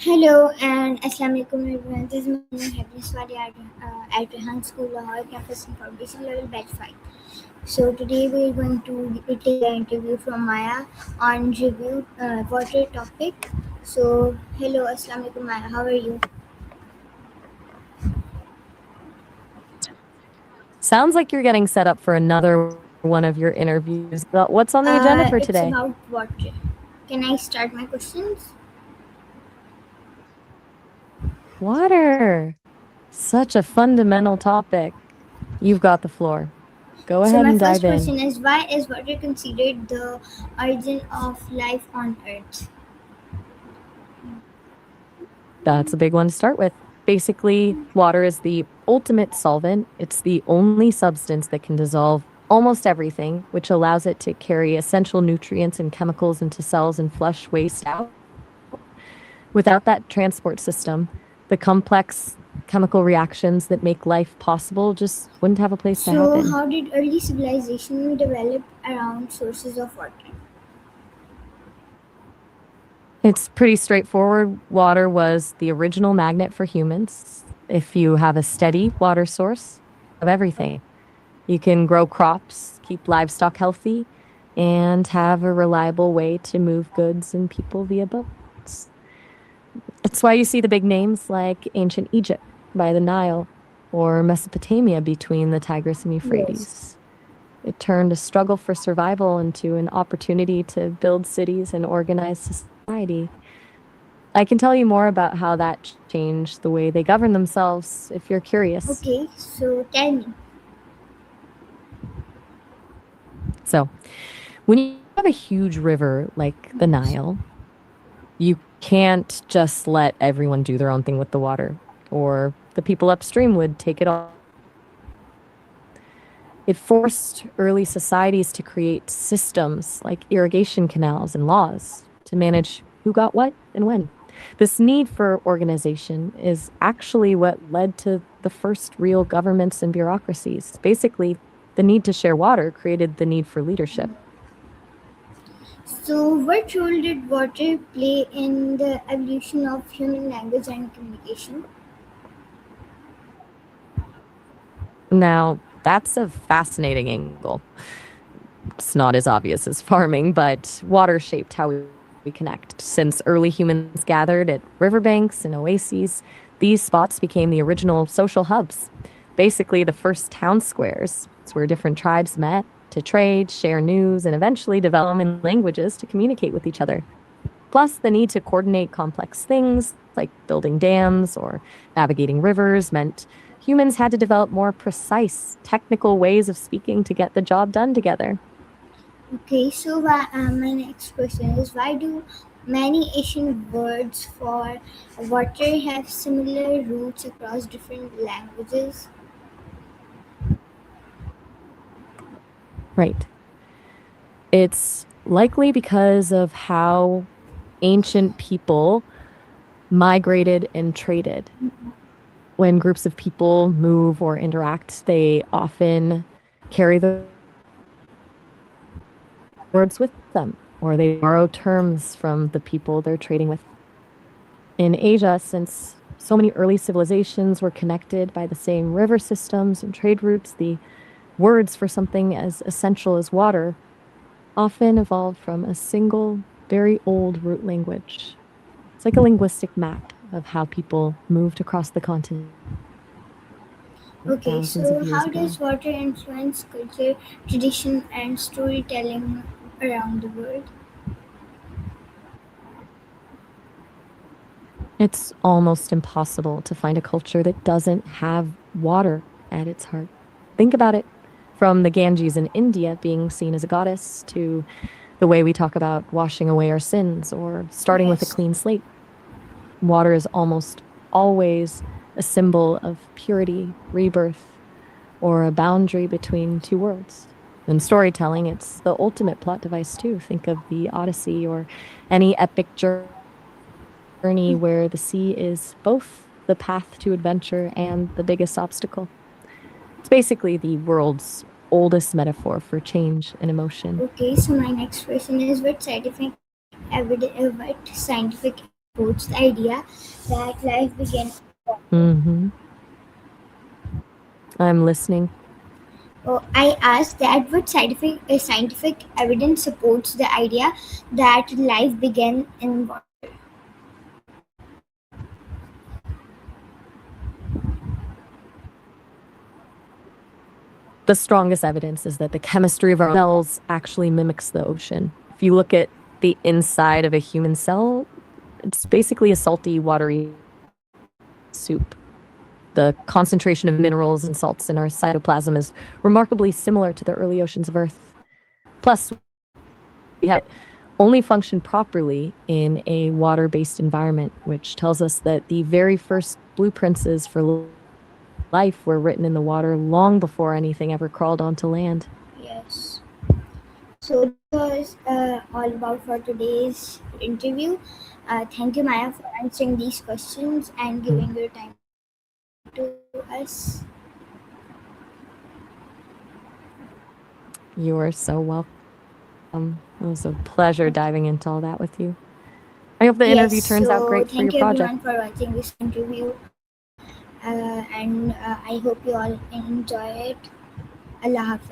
Hello and Assalamu alaikum everyone. This is my name Happiness Wadi at Rehan School, Lahore campus in Foundation Level Batch 5. So today we are going to take an interview from Maya on review water topic. So hello, Assalamu alaikum Maya. How are you? Sounds like you're getting set up for another one of your interviews. What's on the agenda for It's today? about water. Can I start my questions? Water. Such a fundamental topic. You've got the floor. Go So ahead my and first dive in. question is, why is water considered the origin of life on Earth? That's a big one to start with. Basically, water is the ultimate solvent. It's the only substance that can dissolve almost everything, which allows it to carry essential nutrients and chemicals into cells and flush waste out. Without that transport system, the complex chemical reactions that make life possible just wouldn't have a place to So happen. how did early civilization develop around sources of water? It's pretty straightforward. Water was the original magnet for humans. If you have a steady water source of everything, you can grow crops, keep livestock healthy, and have a reliable way to move goods and people via boats. It's why you see the big names like ancient Egypt by the Nile or Mesopotamia between the Tigris and Euphrates. Yes. It turned a struggle for survival into an opportunity to build cities and organize society. I can tell you more about how that changed the way they govern themselves if you're curious. Okay, so tell me. So, when you have a huge river like the Nile, you can't just let everyone do their own thing with the water, or the people upstream would take it all. It forced early societies to create systems like irrigation canals and laws to manage who got what and when. This need for organization is actually what led to the first real governments and bureaucracies. Basically, the need to share water created the need for leadership. So what role did water play in the evolution of human language and communication? Now, that's a fascinating angle. It's not as obvious as farming, but water shaped how we connect. Since early humans gathered at riverbanks and oases, these spots became the original social hubs. Basically, the first town squares. It's where different tribes met to trade, share news, and eventually develop in languages to communicate with each other. Plus, the need to coordinate complex things like building dams or navigating rivers meant humans had to develop more precise, technical ways of speaking to get the job done together. Okay, so my next question is, why do many Asian words for water have similar roots across different languages? Right. It's likely because of how ancient people migrated and traded. When groups of people move or interact, they often carry the words with them, or they borrow terms from the people they're trading with. In Asia, since so many early civilizations were connected by the same river systems and trade routes, the words for something as essential as water often evolved from a single, very old root language. It's like a linguistic map of how people moved across the continent Okay, thousands of so years how ago. does water influence culture, tradition, and storytelling around the world? It's almost impossible to find a culture that doesn't have water at its heart. Think about it. From the Ganges in India being seen as a goddess to the way we talk about washing away our sins or starting with a Yes. clean slate. Water is almost always a symbol of purity, rebirth, or a boundary between two worlds. In storytelling, it's the ultimate plot device, too. Think of the Odyssey or any epic journey where the sea is both the path to adventure and the biggest obstacle. It's basically the world's oldest metaphor for change and emotion. Okay, so my next question is, what scientific supports the idea that life began. Mm-hmm. I'm listening. Oh, I asked that what scientific evidence supports the idea that life began in water. The strongest evidence is that the chemistry of our cells actually mimics the ocean. If you look at the inside of a human cell, it's basically a salty, watery soup. The concentration of minerals and salts in our cytoplasm is remarkably similar to the early oceans of Earth. Plus, we have only function properly in a water-based environment, which tells us that the very first blueprints for life were written in the water long before anything ever crawled onto land. Yes. So this was all about for today's interview. Thank you, Maya, for answering these questions and giving your time to us. You are so welcome. It was a pleasure diving into all that with you. I hope the interview Yes, turns out great so for your thank you project. everyone for watching this interview, and I hope you all enjoy it. Allah Hafiz.